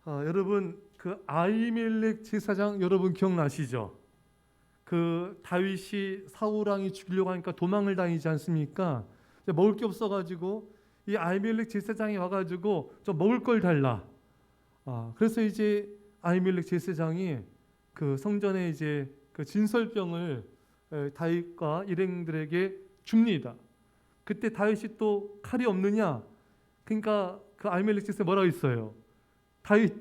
여러분 그 아히멜렉 제사장 여러분 기억나시죠? 그 다윗이 사울 왕이 죽이려고 하니까 도망을 다니지 않습니까? 이제 먹을 게 없어가지고 이 아히멜렉 제사장이 와가지고 좀 먹을 걸 달라. 그래서 이제 아히멜렉 제사장이 그 성전에 이제 그 진설병을 다윗과 일행들에게 줍니다. 그때 다윗이 또 칼이 없느냐? 그러니까 그 아히멜렉 제사장이 뭐라고 했어요? 다윗,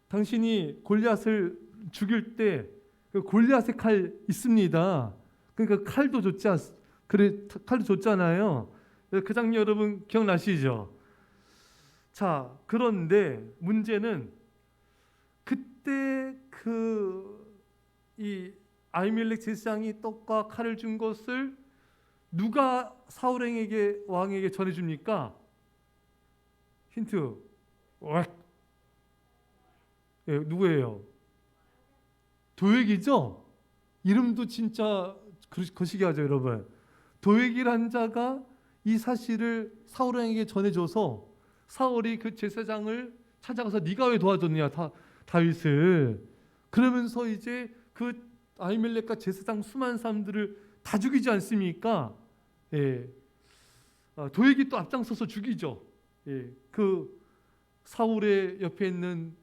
당신이 골리앗을 죽일 때 그 골리앗의 칼 있습니다. 그러니까 칼도 칼도 줬잖아요. 그 장면 여러분 기억나시죠? 자, 그런데 문제는 그때 이 아히멜렉 제사장이 떡과 칼을 준 것을 누가 사울 왕에게 전해줍니까? 힌트. 예, 누구예요? 도액이죠? 이름도 진짜 거시기하죠, 여러분. 도액이란 자가 이 사실을 사울 왕에게 전해줘서 사울이 그 제사장을 찾아가서 네가 왜 도와줬냐 다윗을. 그러면서 이제 그 아히멜렉과 제사장 수많은 사람들을 다 죽이지 않습니까? 예. 도액이 또 앞장서서 죽이죠. 예. 그 사울의 옆에 있는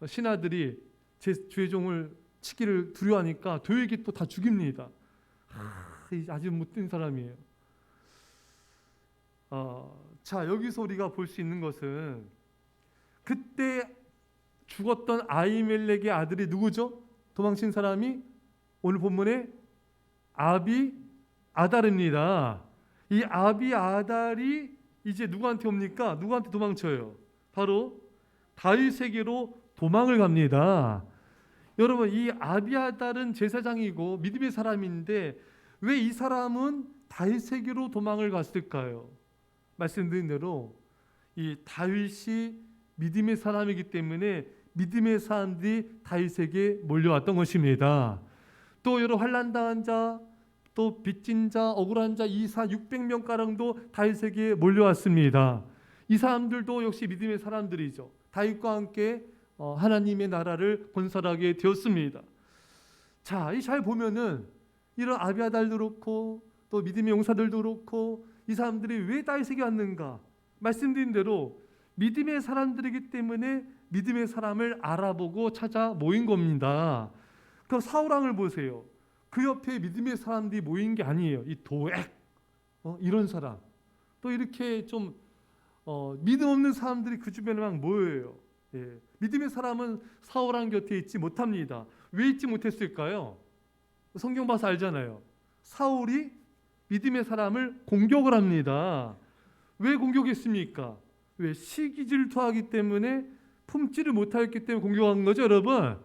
신하들이 죄종을 치기를 두려워하니까 도액이 또 다 죽입니다. 아주 못된 사람이에요. 자, 여기서 우리가 볼 수 있는 것은 그때 죽었던 아히멜렉의 아들이 누구죠? 도망친 사람이 오늘 본문에 아비아달입니다. 이 아비아달이 이제 누구한테 옵니까? 누구한테 도망쳐요? 바로 다윗에게로 도망을 갑니다. 여러분, 이 아비아달은 제사장이고 믿음의 사람인데 왜 이 사람은 다윗에게로 도망을 갔을까요? 말씀드린 대로 이 다윗이 믿음의 사람이기 때문에 믿음의 사람들이 다윗에게 몰려왔던 것입니다. 또 여러 환난 당한 자, 또 빚진 자, 억울한 자, 이사 600명가량도 다윗에게 몰려왔습니다. 이 사람들도 역시 믿음의 사람들이죠. 다윗과 함께 하나님의 나라를 건설하게 되었습니다. 자, 이 잘 보면은 이런 아비아달도 그렇고 또 믿음의 용사들도 그렇고 이 사람들이 왜 다윗에게 왔는가? 말씀드린 대로 믿음의 사람들이기 때문에 믿음의 사람을 알아보고 찾아 모인 겁니다. 그 사울 왕을 보세요. 그 옆에 믿음의 사람들이 모인 게 아니에요. 이 도액, 이런 사람. 또 이렇게 좀 믿음 없는 사람들이 그 주변에 막 모여요. 예. 믿음의 사람은 사울 왕 곁에 있지 못합니다. 왜 있지 못했을까요? 성경 봐서 알잖아요. 사울이 믿음의 사람을 공격을 합니다. 왜 공격했습니까? 왜? 시기 질투하기 때문에 품지를 못하였기 때문에 공격한 거죠, 여러분.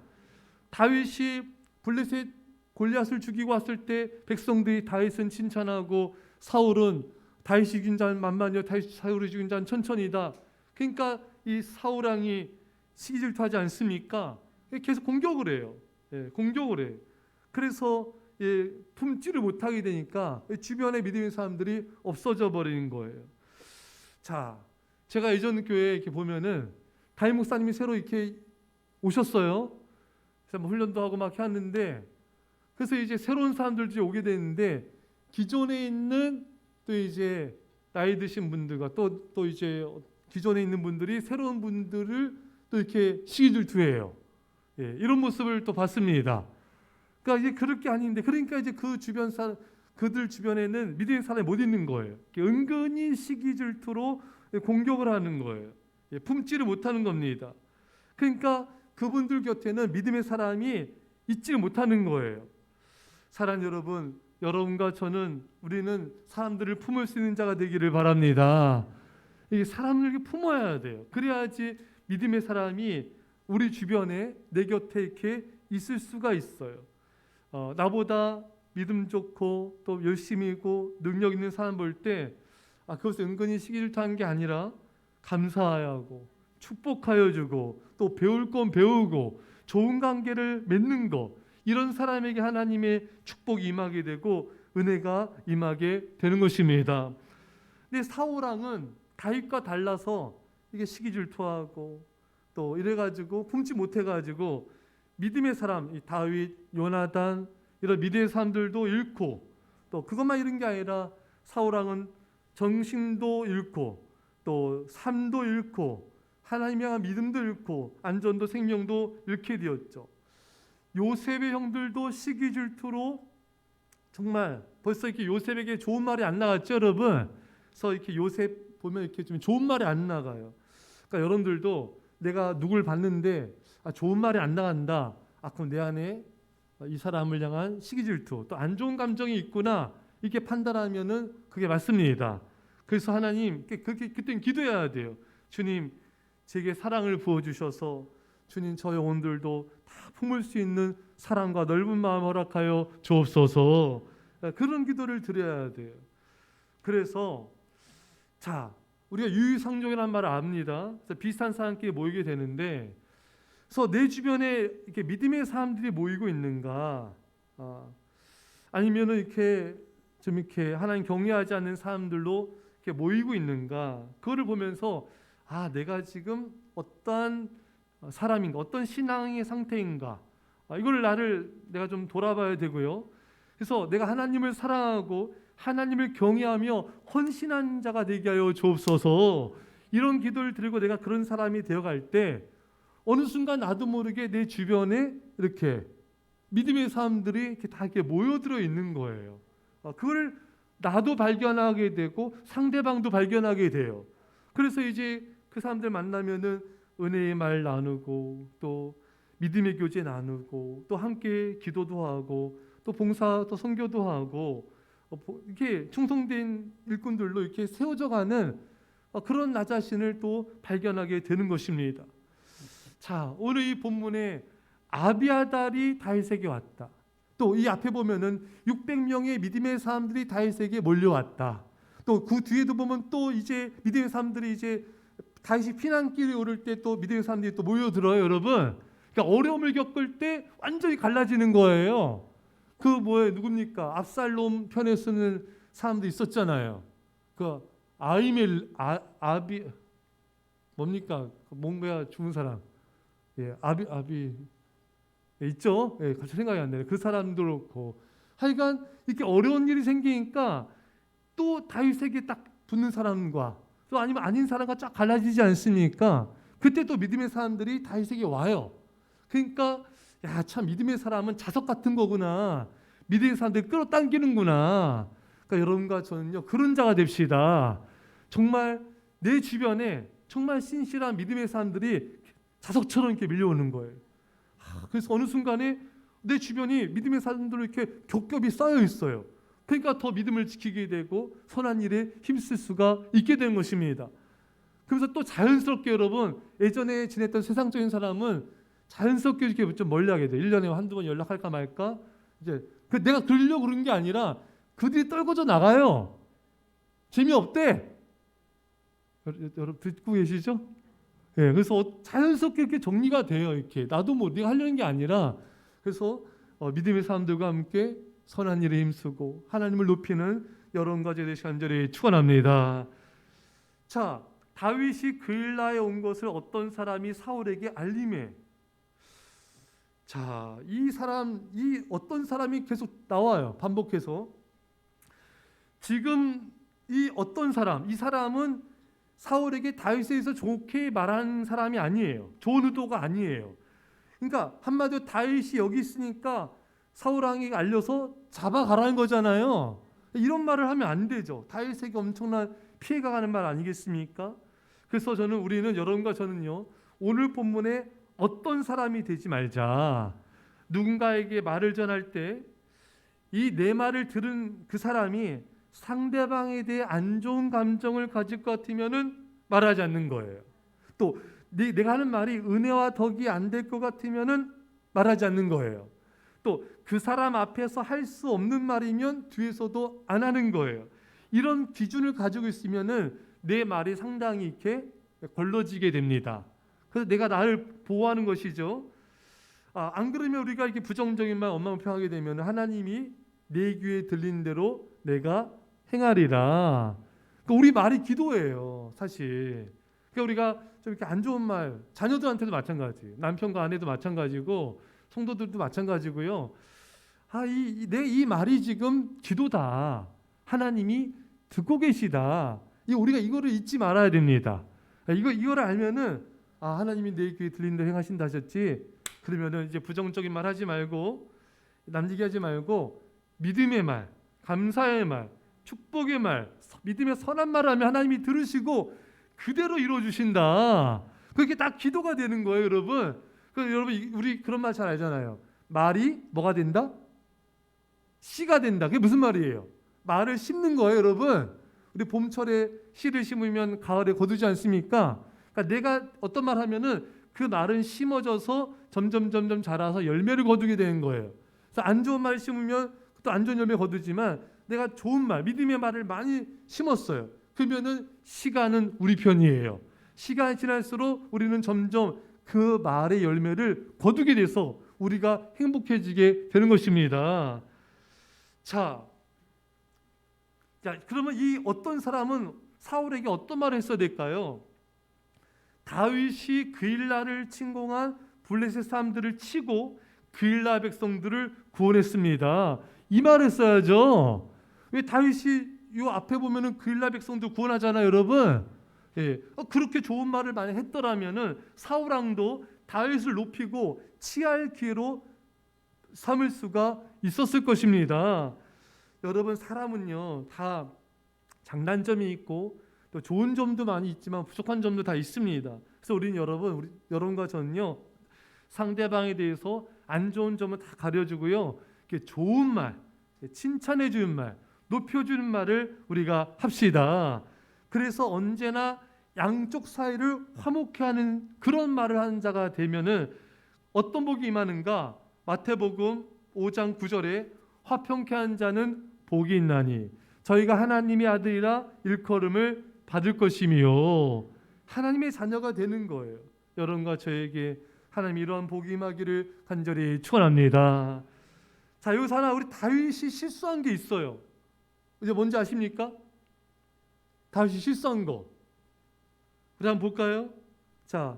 다윗이 블레셋 골리앗을 죽이고 왔을 때 백성들이 다윗은 칭찬하고 사울은 다윗이 죽인 자는 만만이요 사울이 죽인 자는 천천이다. 그러니까 이 사울 왕이 시기 질투하지 않습니까? 계속 공격을 해요. 예, 공격을 해요. 그래서 품지를 못하게 되니까 주변의 믿음의 사람들이 없어져 버리는 거예요. 자, 제가 예전 교회에 이렇게 보면은 담임 목사님이 새로 이렇게 오셨어요. 그래서 훈련도 하고 막 했는데, 그래서 이제 새로운 사람들이 오게 되는데 기존에 있는 또 이제 나이 드신 분들과 또 이제 기존에 있는 분들이 새로운 분들을 또 이렇게 시기 질투해요. 예, 이런 모습을 또 봤습니다. 그러니까 이게 그럴 게 아닌데, 그러니까 이제 그들 주변에는 믿음의 사람이 못 있는 거예요. 은근히 시기 질투로 공격을 하는 거예요. 예, 품지를 못하는 겁니다. 그러니까 그분들 곁에는 믿음의 사람이 있지를 못하는 거예요. 사랑 여러분, 여러분과 저는 우리는 사람들을 품을 수 있는 자가 되기를 바랍니다. 이게 사람을 품어야 돼요. 그래야지 믿음의 사람이 우리 주변에 내 곁에 이렇게 있을 수가 있어요. 나보다 믿음 좋고 또 열심히고 능력 있는 사람 볼 때 그것을 은근히 시기 질투하는 게 아니라 감사해야 하고 축복하여 주고 또 배울 건 배우고 좋은 관계를 맺는 것, 이런 사람에게 하나님의 축복이 임하게 되고 은혜가 임하게 되는 것입니다. 근데 사울 왕은 다윗과 달라서 이게 시기 질투하고 또 이래가지고 품지 못해가지고 믿음의 사람, 이 다윗, 요나단 이런 믿음의 사람들도 잃고, 또 그것만 잃은 게 아니라 사울 왕은 정신도 잃고 또 삶도 잃고 하나님에 대한 믿음도 잃고 안전도 생명도 잃게 되었죠. 요셉의 형들도 시기 질투로 정말 벌써 이렇게 요셉에게 좋은 말이 안 나갔죠, 여러분. 그래서 이렇게 요셉 보면 이렇게 좀 좋은 말이 안 나가요. 그러니까 여러분들도 내가 누굴 봤는데 좋은 말이 안 나간다. 그럼 내 안에 이 사람을 향한 시기 질투, 또 안 좋은 감정이 있구나. 이렇게 판단하면은 그게 맞습니다. 그래서 하나님 그때는 기도해야 돼요. 주님, 제게 사랑을 부어 주셔서 주님 저 영혼들도 다 품을 수 있는 사랑과 넓은 마음 허락하여 주옵소서. 그런 기도를 드려야 돼요. 그래서 자, 우리가 유유상종이라는 말을 압니다. 그래서 비슷한 사람끼리 모이게 되는데, 그래서 내 주변에 이렇게 믿음의 사람들이 모이고 있는가, 아니면은 이렇게 좀 이렇게 하나님 경외하지 않는 사람들로 이렇게 모이고 있는가, 그거를 보면서 내가 지금 어떠한 사람인가, 어떤 신앙의 상태인가, 이걸 내가 좀 돌아봐야 되고요. 그래서 내가 하나님을 사랑하고 하나님을 경외하며 헌신한 자가 되게 하여 주옵소서. 이런 기도를 드리고 내가 그런 사람이 되어갈 때 어느 순간 나도 모르게 내 주변에 이렇게 믿음의 사람들이 이렇게 다 이렇게 모여들어 있는 거예요. 그걸 나도 발견하게 되고 상대방도 발견하게 돼요. 그래서 이제 그 사람들 만나면은 은혜의 말 나누고 또 믿음의 교제 나누고 또 함께 기도도 하고 또 봉사 또 선교도 하고 이렇게 충성된 일꾼들로 이렇게 세워져가는 그런 나 자신을 또 발견하게 되는 것입니다. 자, 오늘 이 본문에 아비아달이 다윗에게 왔다. 또 이 앞에 보면은 600명의 믿음의 사람들이 다윗에게 몰려왔다. 또 그 뒤에도 보면 또 이제 믿음의 사람들이 이제 다윗이 피난길에 오를 때 또 믿음의 사람들이 또 모여들어요, 여러분. 그러니까 어려움을 겪을 때 완전히 갈라지는 거예요. 그 누굽니까? 압살롬 편에 쓰는 사람도 있었잖아요. 그 뭡니까? 뭔가 죽은 사람. 아비 있죠? 갑자기 생각이 안 나요. 그 사람도 그렇고. 하여간 이렇게 어려운 일이 생기니까 또 다윗에게 딱 붙는 사람과 또 아니면 아닌 사람과 쫙 갈라지지 않습니까? 그때 또 믿음의 사람들이 다윗에게 와요. 그러니까 참 믿음의 사람은 자석 같은 거구나. 믿음의 사람들이 끌어당기는구나. 그러니까 여러분과 저는요, 그런 자가 됩시다. 정말 내 주변에 정말 신실한 믿음의 사람들이 자석처럼 이렇게 밀려오는 거예요. 그래서 어느 순간에 내 주변이 믿음의 사람들로 이렇게 겹겹이 쌓여 있어요. 그러니까 더 믿음을 지키게 되고 선한 일에 힘쓸 수가 있게 되는 것입니다. 그래서 또 자연스럽게 여러분, 예전에 지냈던 세상적인 사람은 자연스럽게 이렇게 좀 멀리하게 돼요. 1년에 한두 번 연락할까 말까. 이제 내가 그러려고 그런 게 아니라 그들이 떨궈져 나가요. 재미없대. 여러분 듣고 계시죠? 그래서 자연스럽게 이렇게 정리가 돼요. 이렇게 나도 네가 하려는 게 아니라. 그래서 믿음의 사람들과 함께 선한 일에 힘쓰고 하나님을 높이는 여러 가지에 대해 간절히 축원합니다. 자, 다윗이 그일라에 온 것을 어떤 사람이 사울에게 알림해. 자, 이 어떤 사람이 계속 나와요. 반복해서. 지금 이 어떤 사람, 이 사람은 사울에게 다윗에 대해서 좋게 말하는 사람이 아니에요. 좋은 의도가 아니에요. 그러니까 한마디로 다윗이 여기 있으니까 사울 왕에게 알려서 잡아가라는 거잖아요. 이런 말을 하면 안 되죠. 다윗에게 엄청난 피해가 가는 말 아니겠습니까? 그래서 우리는 여러분과 저는요, 오늘 본문에 어떤 사람이 되지 말자. 누군가에게 말을 전할 때 이 내 말을 들은 그 사람이 상대방에 대해 안 좋은 감정을 가질 것 같으면은 말하지 않는 거예요. 또 내가 하는 말이 은혜와 덕이 안 될 것 같으면은 말하지 않는 거예요. 또 그 사람 앞에서 할 수 없는 말이면 뒤에서도 안 하는 거예요. 이런 기준을 가지고 있으면은 내 말이 상당히 이렇게 걸러지게 됩니다. 그래서 내가 나를 보호하는 것이죠. 안 그러면 우리가 이렇게 부정적인 말 엉망표하게 되면 하나님이 내 귀에 들린 대로 내가 행하리라. 그러니까 우리 말이 기도예요, 사실. 그러니까 우리가 좀 이렇게 안 좋은 말, 자녀들한테도 마찬가지, 남편과 아내도 마찬가지고, 성도들도 마찬가지고요. 내 이 말이 지금 기도다. 하나님이 듣고 계시다. 우리가 이거를 잊지 말아야 됩니다. 이거를 알면은 하나님이 내 귀에 들리는 대로 행하신다 하셨지. 그러면은 이제 부정적인 말 하지 말고, 남기게 하지 말고, 믿음의 말, 감사의 말, 축복의 말, 믿음의 선한 말을 하면 하나님이 들으시고 그대로 이루어 주신다. 그게 딱 기도가 되는 거예요, 여러분. 여러분 우리 그런 말 잘 알잖아요. 말이 뭐가 된다? 씨가 된다. 그게 무슨 말이에요? 말을 심는 거예요, 여러분. 우리 봄철에 씨를 심으면 가을에 거두지 않습니까? 그러니까 내가 어떤 말 하면은 그 말은 심어져서 점점 자라서 열매를 거두게 되는 거예요. 그래서 안 좋은 말 심으면 또 안 좋은 열매 거두지만 내가 좋은 말, 믿음의 말을 많이 심었어요. 그러면은 시간은 우리 편이에요. 시간이 지날수록 우리는 점점 그 말의 열매를 거두게 돼서 우리가 행복해지게 되는 것입니다. 자, 그러면 이 어떤 사람은 사울에게 어떤 말을 했어야 될까요? 다윗이 그일라를 침공한 블레셋 사람들을 치고 그일라 백성들을 구원했습니다. 이 말을 했어야죠. 왜 다윗이 이 앞에 보면은 그일라 백성들 구원하잖아요, 여러분. 예, 그렇게 좋은 말을 많이 했더라면은 사울 왕도 다윗을 높이고 치할 기회로 삼을 수가 있었을 것입니다. 여러분, 사람은요 다 장단점이 있고 또 좋은 점도 많이 있지만 부족한 점도 다 있습니다. 그래서 우리 여러분과 저는요 상대방에 대해서 안 좋은 점은 다 가려주고요, 좋은 말, 칭찬해 주는 말, 높여주는 말을 우리가 합시다. 그래서 언제나 양쪽 사이를 화목케 하는 그런 말을 하는 자가 되면은 어떤 복이 임하는가? 마태복음 5장 9절에 화평케 한 자는 복이 있나니 저희가 하나님의 아들이라 일컬음을 받을 것이며, 하나님의 자녀가 되는 거예요. 여러분과 저에게 하나님이 이러한 복이 임하기를 간절히 축원합니다. 자, 여기서 하나 우리 다윗이 실수한 게 있어요. 이제 뭔지 아십니까? 다윗이 실수한 거. 우리 한번 볼까요? 자,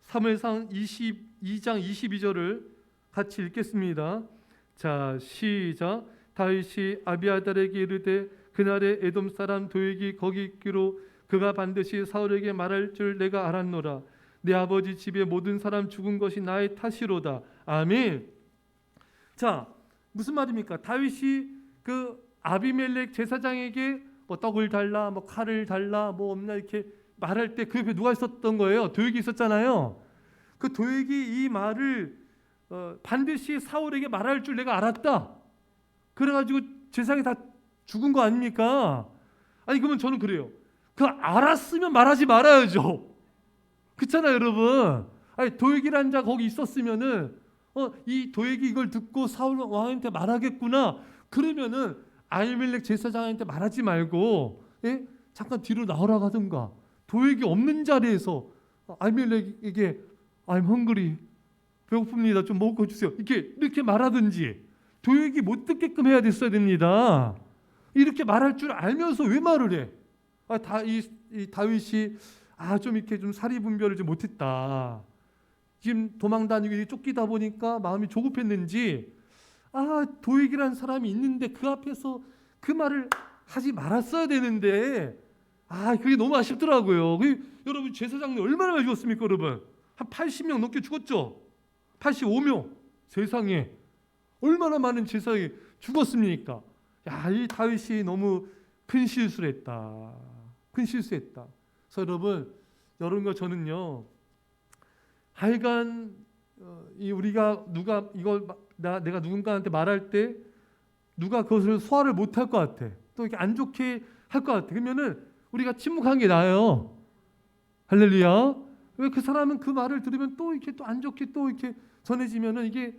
사무엘상 22장 22절을 같이 읽겠습니다. 자, 시작. 다윗이 아비아달에게 이르되 그날에 에돔 사람 도액이 거기 있기로 그가 반드시 사울에게 말할 줄 내가 알았노라. 내 아버지 집의 모든 사람 죽은 것이 나의 탓이로다. 아멘. 자, 무슨 말입니까? 다윗이 그 아비멜렉 제사장에게 뭐 떡을 달라, 뭐 칼을 달라, 뭐 없나 이렇게 말할 때 그 옆에 누가 있었던 거예요? 도액이 있었잖아요. 그 도액이 이 말을 반드시 사울에게 말할 줄 내가 알았다. 그래가지고 제사장이 다 죽은 거 아닙니까? 아니 그러면 저는 그래요. 그 알았으면 말하지 말아야죠. 그렇잖아요, 여러분. 아니 도액이라는 자 거기 있었으면은 이 도액이 이걸 듣고 사울 왕한테 말하겠구나. 그러면은 아히멜렉 제사장한테 말하지 말고 잠깐 뒤로 나오라고 하든가. 도액이 없는 자리에서 아히멜렉에게 I'm hungry, 배고픕니다, 좀 먹고 주세요, 이렇게 말하든지, 도액이 못 듣게끔 해야 됐어야 됩니다. 이렇게 말할 줄 알면서 왜 말을 해? 이 다윗이 좀 이렇게 좀 사리 분별을 좀 못했다. 지금 도망 다니고 쫓기다 보니까 마음이 조급했는지 도액이라는 사람이 있는데 그 앞에서 그 말을 하지 말았어야 되는데 그게 너무 아쉽더라고요. 여러분 제사장님 얼마나 많이 죽었습니까, 여러분? 한 80명 넘게 죽었죠. 85명. 세상에 얼마나 많은 제사장이 죽었습니까? 이 다윗이 너무 큰 실수를 했다. 큰 실수했다. 그래서 여러분과 저는요, 하여간 우리가 누가 이걸 내가 누군가한테 말할 때 누가 그것을 소화를 못할 것 같아. 또 이렇게 안 좋게 할 것 같아. 그러면은 우리가 침묵한 게 나아요. 할렐루야. 왜 그 사람은 그 말을 들으면 또 이렇게 또 안 좋게 또 이렇게 전해지면은 이게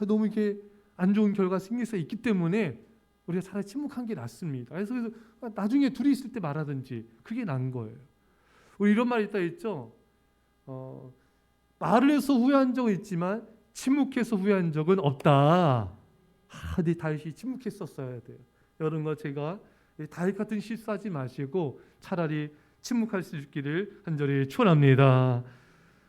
너무 이렇게 안 좋은 결과가 생길 수 있기 때문에 우리가 차라리 침묵한 게 낫습니다. 그래서 나중에 둘이 있을 때 말하든지 그게 나은 거예요. 우리 이런 말이 있다 했죠. 말을 해서 후회한 적은 있지만 침묵해서 후회한 적은 없다. 근데 다윗이 침묵했었어야 돼요. 여러분과 제가 다윗 같은 실수하지 마시고 차라리 침묵할 수 있기를 간절히 축원합니다.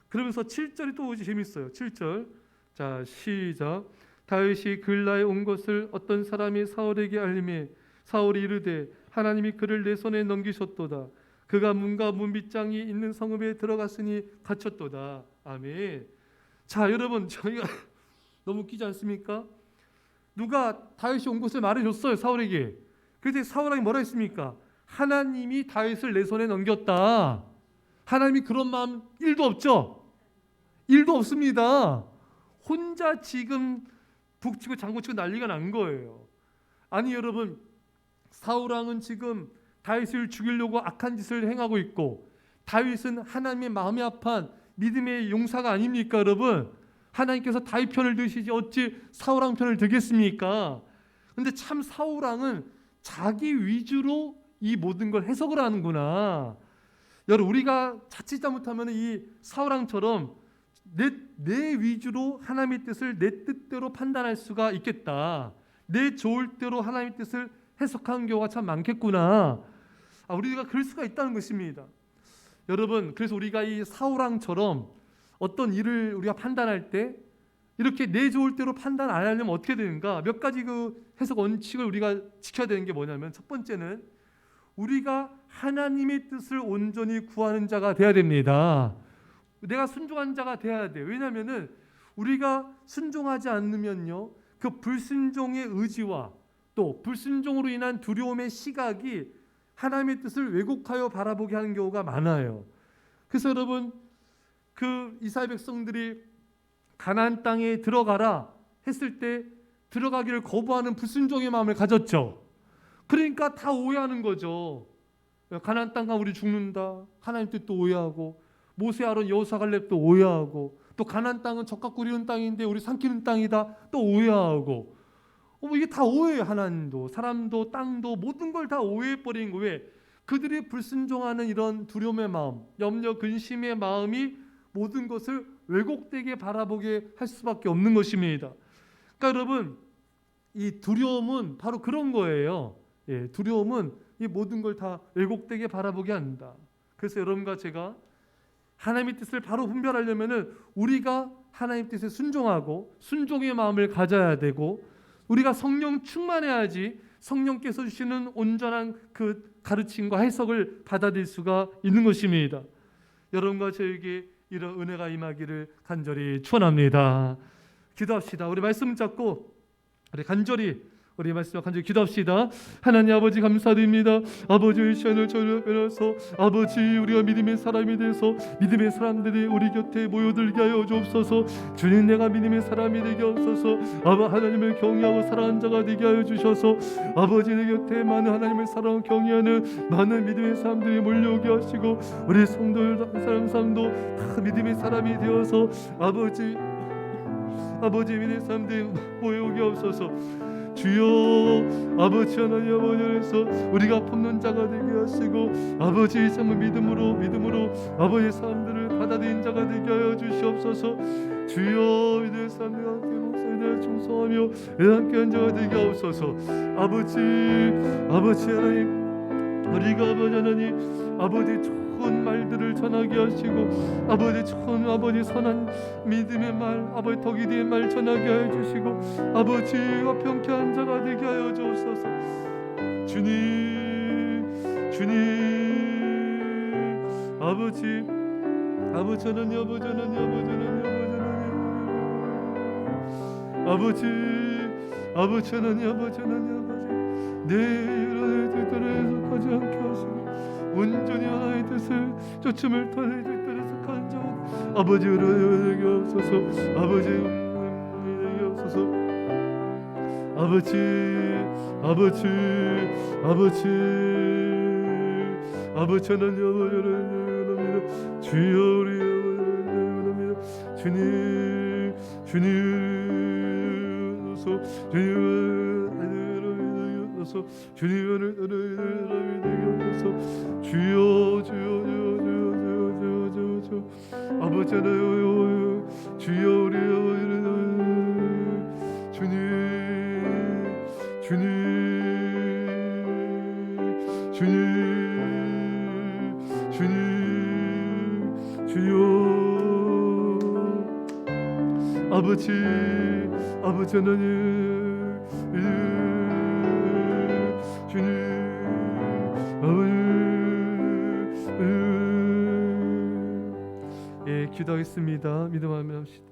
그러면서 7절이 또 재밌어요. 7절. 자, 시작. 다윗이 글라에 온 것을 어떤 사람이 사울에게 알림해 사울이 이르되 하나님이 그를 내 손에 넘기셨도다. 그가 문과 문빗장이 있는 성읍에 들어갔으니 갇혔도다. 아멘. 자, 여러분, 저희가 너무 웃기지 않습니까? 누가 다윗이 온 것을 말해줬어요, 사울에게. 그때 사울이 뭐라 했습니까? 하나님이 다윗을 내 손에 넘겼다. 하나님이 그런 마음 1도 없죠? 1도 없습니다. 혼자 지금 북치고 장구치고 난리가 난 거예요. 아니 여러분, 사울왕은 지금 다윗을 죽이려고 악한 짓을 행하고 있고, 다윗은 하나님의 마음이 아픈 믿음의 용사가 아닙니까 여러분? 하나님께서 다윗 편을 드시지 어찌 사울왕 편을 들겠습니까? 근데 참 사울왕은 자기 위주로 이 모든 걸 해석을 하는구나. 여러분, 우리가 자칫 잘못하면 이 사울왕처럼 내 위주로 하나님의 뜻을 내 뜻대로 판단할 수가 있겠다. 내 좋을 대로 하나님의 뜻을 해석하는 경우가 참 많겠구나. 우리가 그럴 수가 있다는 것입니다. 여러분, 그래서 우리가 이 사울왕처럼 어떤 일을 우리가 판단할 때 이렇게 내 좋을 대로 판단 안 하려면 어떻게 되는가? 몇 가지 그 해석 원칙을 우리가 지켜야 되는 게 뭐냐면, 첫 번째는 우리가 하나님의 뜻을 온전히 구하는 자가 돼야 됩니다. 내가 순종한 자가 돼야 돼요. 왜냐하면은 우리가 순종하지 않으면요, 그 불순종의 의지와 또 불순종으로 인한 두려움의 시각이 하나님의 뜻을 왜곡하여 바라보게 하는 경우가 많아요. 그래서 여러분, 그 이스라엘 백성들이 가나안 땅에 들어가라 했을 때 들어가기를 거부하는 불순종의 마음을 가졌죠. 그러니까 다 오해하는 거죠. 가나안 땅 가면 우리 죽는다. 하나님 뜻도 오해하고, 모세 아론 여호수아 갈렙도 오해하고, 또 가나안 땅은 젖과 꿀이는 땅인데 우리 삼키는 땅이다 또 오해하고, 이게 다 오해예요. 하나님도 사람도 땅도 모든 걸 다 오해해버린 거예요. 그들이 불순종하는 이런 두려움의 마음, 염려 근심의 마음이 모든 것을 왜곡되게 바라보게 할 수밖에 없는 것입니다. 그러니까 여러분, 이 두려움은 바로 그런 거예요. 두려움은 이 모든 걸 다 왜곡되게 바라보게 한다. 그래서 여러분과 제가 하나님의 뜻을 바로 분별하려면은 우리가 하나님 뜻에 순종하고 순종의 마음을 가져야 되고, 우리가 성령 충만해야지 성령께서 주시는 온전한 그 가르침과 해석을 받아들일 수가 있는 것입니다. 여러분과 저에게 이런 은혜가 임하기를 간절히 축원합니다. 기도합시다. 우리 말씀 잡고 우리 간절히 우리 말씀 간절히 기도합시다. 하나님 아버지 감사드립니다. 아버지의 시간을 저희를 빼서 아버지 우리가 믿음의 사람이 돼서 믿음의 사람들이 우리 곁에 모여들게 하여 주옵소서. 주님, 내가 믿음의 사람이 되게 하옵소서. 하나님을 경외하고 사랑하는 자가 되게 하여 주셔서 아버지 내 곁에 많은 하나님을 사랑하고 경외하는 많은 믿음의 사람들이 몰려오게 하시고, 우리 성도들 한 사람도 다 믿음의 사람이 되어서 아버지 믿음의 사람들이 모여오게 하옵소서. 주여, 아버지 하나님 아버지에서 우리가 품는 자가 되게 하시고, 아버지 정말 믿음으로 아버지 사람들을 받아들인 자가 되게 하여 주시옵소서. 주여, 믿음의 사람들과 함께 목소리를 충성하며 함께 한 자가 되게 하옵소서. 아버지 하나님, 우리가 아버지 하나님 아버지 좋은 말들을 전하게 하시고, 아버지 좋은 아버지 선한 믿음의 말, 아버지 덕이 된 말 전하게 하여 주시고, 아버지가 평쾌한 자가 되게 하여 주옵소서. 주님 아버지 하나님 아버지 하나님 내 일어날 뜻대로 해석하지 않게 하시고, 온전히 하나의 뜻을 쫓음을 타는 뜻대로 해석하는 자 아버지 은혜되게 하옵소서. 아버지 은혜되게 하옵소서. 아버지 하나님 아버지 주여, 우리 원합니다. 주님 주님을 되게 하소서. 주여 아버지 하나님 주여, 우리 주님 아버지 하나님, 주님 아버지, 기도하겠습니다. 믿음하며 합시다.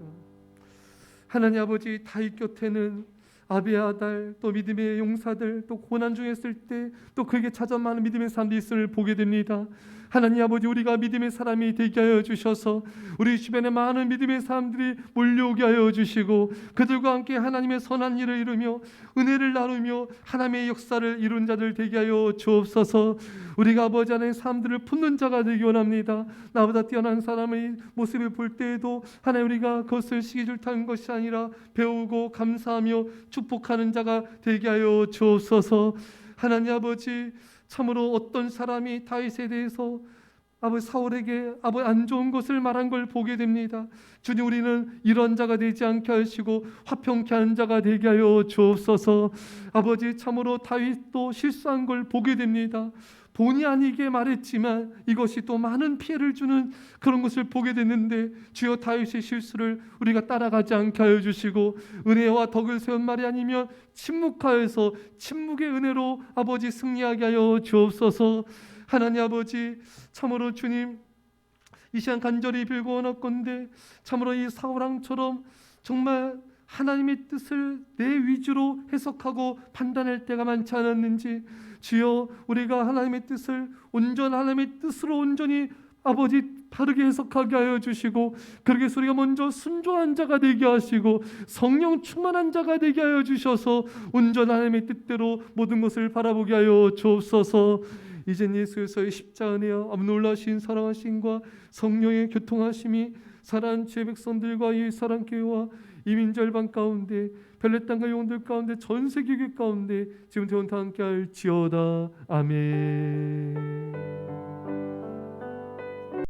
하나님 아버지, 다윗 곁에는 아비아달, 또 믿음의 용사들, 또 고난 중에 있을 때 또 그에게 찾아 많은 믿음의 사람들이 있음을 보게 됩니다. 하나님 아버지, 우리가 믿음의 사람이 되게 하여 주셔서 우리 주변에 많은 믿음의 사람들이 몰려오게 하여 주시고, 그들과 함께 하나님의 선한 일을 이루며 은혜를 나누며 하나님의 역사를 이룬 자들 되게 하여 주옵소서. 우리가 아버지 하나님의 사람들을 품는 자가 되기 원합니다. 나보다 뛰어난 사람의 모습을 볼 때에도 하나님, 우리가 그것을 시기줄타는 것이 아니라 배우고 감사하며 축복하는 자가 되게 하여 주옵소서. 하나님 아버지, 참으로 어떤 사람이 다윗에 대해서 아버지 사울에게 아버지 안 좋은 것을 말한 걸 보게 됩니다. 주님, 우리는 이런 자가 되지 않게 하시고 화평케 하는 자가 되게 하여 주옵소서. 아버지, 참으로 다윗도 실수한 걸 보게 됩니다. 본의 아니게 말했지만 이것이 또 많은 피해를 주는 그런 것을 보게 됐는데, 주여 다윗의 실수를 우리가 따라가지 않게 하여 주시고 은혜와 덕을 세운 말이 아니면 침묵하여서 침묵의 은혜로 아버지 승리하게 하여 주옵소서. 하나님 아버지, 참으로 주님, 이 시간 간절히 빌고 원하건대 참으로 이 사울왕처럼 정말 하나님의 뜻을 내 위주로 해석하고 판단할 때가 많지 않았는지, 주여 우리가 하나님의 뜻을 하나님의 뜻으로 온전히 아버지 바르게 해석하게 하여 주시고, 그러게 해서 우리가 먼저 순종한 자가 되게 하시고 성령 충만한 자가 되게 하여 주셔서 온전한 하나님의 뜻대로 모든 것을 바라보게 하여 주옵소서. 이젠 예수께서의 십자가 은혜와 놀라신 사랑하심과 성령의 교통하심이 사랑하는 주의 백성들과 이 사랑교회와 이민절반 가운데, 벨렛 땅과 영혼들 가운데, 전 세계 교회 가운데 지금 대원타 함께 할지어다. 아멘.